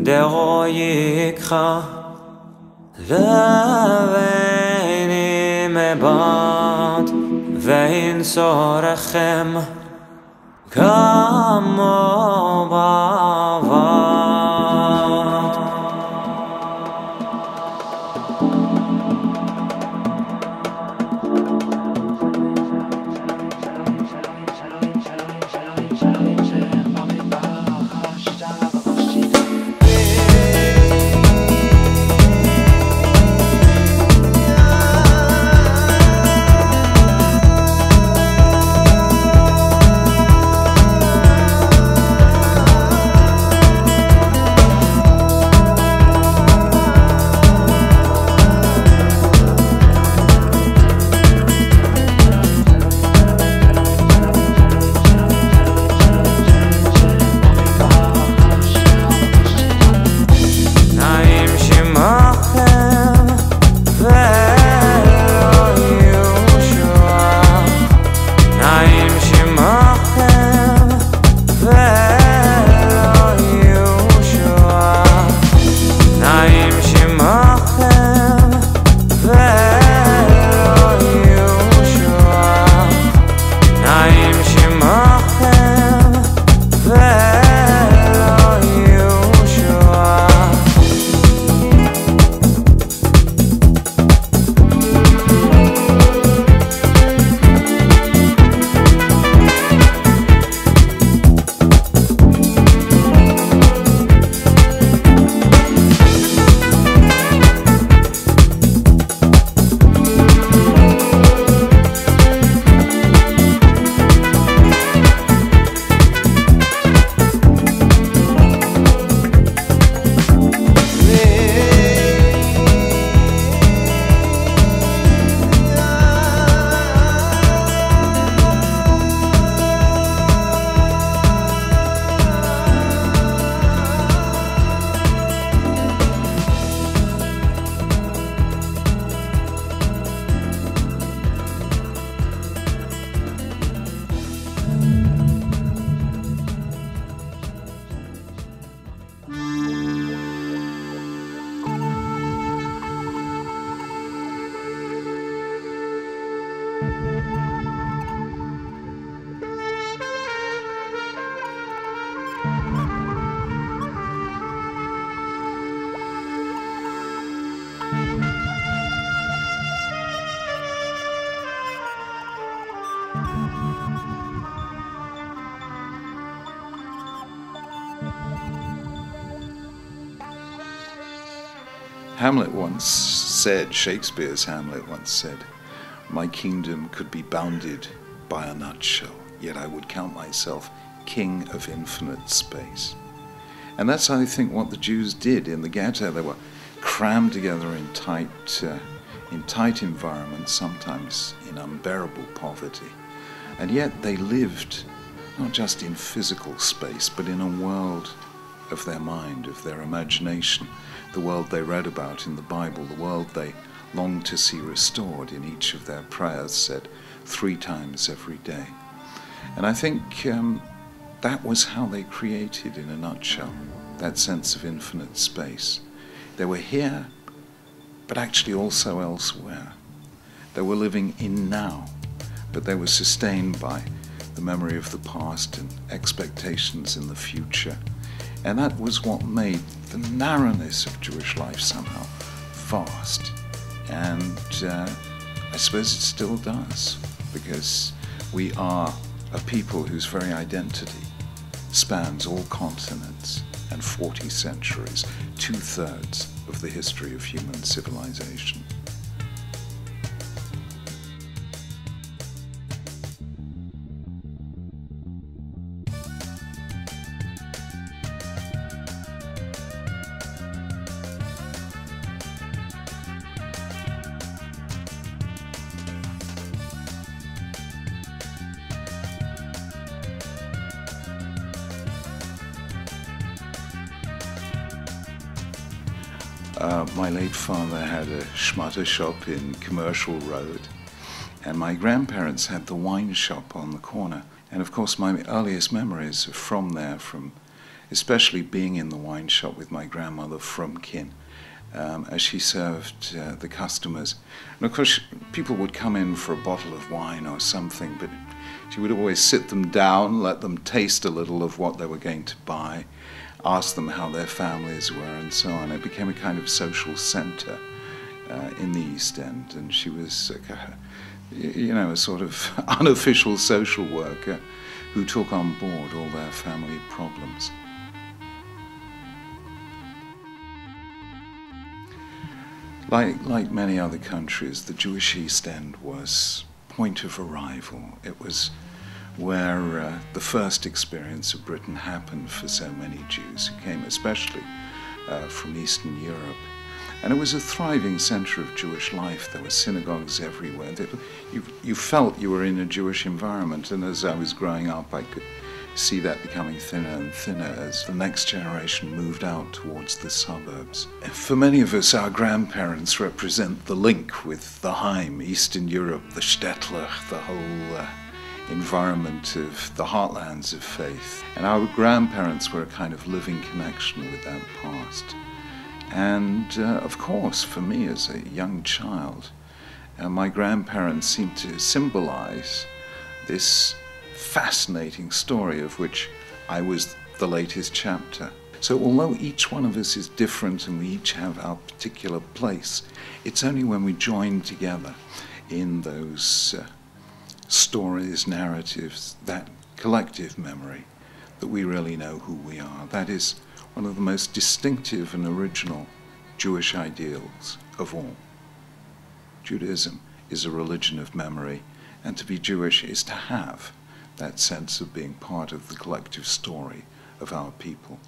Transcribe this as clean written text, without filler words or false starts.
דרו יקחה לבני מבט וינסורכם כמו בעבר Hamlet once said, Shakespeare's Hamlet once said, "My kingdom could be bounded by a nutshell, yet I would count myself king of infinite space." And that's, I think, what the Jews did in the ghetto. They were crammed together in tight environments, sometimes in unbearable poverty. And yet they lived not just in physical space, but in a world of their mind, of their imagination, the world they read about in the Bible, the world they longed to see restored in each of their prayers, said 3 times every day. And I think that was how they created, in a nutshell, that sense of infinite space. They were here but actually also elsewhere. They were living in now, but they were sustained by the memory of the past and expectations in the future. And that was what made the narrowness of Jewish life somehow vast. And I suppose it still does, because we are a people whose very identity spans all continents and 40 centuries, 2/3 of the history of human civilization. My late father had a schmutter shop in Commercial Road, and my grandparents had the wine shop on the corner. And of course my earliest memories are from there, from especially being in the wine shop with my grandmother Frumkin, as she served the customers. And of course people would come in for a bottle of wine or something, but she would always sit them down, let them taste a little of what they were going to buy, ask them how their families were, and so on. It became a kind of social center in the East End, and she was a sort of unofficial social worker who took on board all their family problems. Like many other countries, the Jewish East End was point of arrival. It was where the first experience of Britain happened for so many Jews who came especially from Eastern Europe. And it was a thriving center of Jewish life. There were synagogues everywhere. You felt you were in a Jewish environment, and as I was growing up I could see that becoming thinner and thinner as the next generation moved out towards the suburbs. For many of us, our grandparents represent the link with the Heim, Eastern Europe, the Städtler, the whole environment of the heartlands of faith. And our grandparents were a kind of living connection with that past. And of course, for me as a young child, my grandparents seemed to symbolize this fascinating story of which I was the latest chapter. So although each one of us is different and we each have our particular place, it's only when we join together in those stories, narratives, that collective memory, that we really know who we are. That is one of the most distinctive and original Jewish ideals of all. Judaism is a religion of memory, and to be Jewish is to have that sense of being part of the collective story of our people.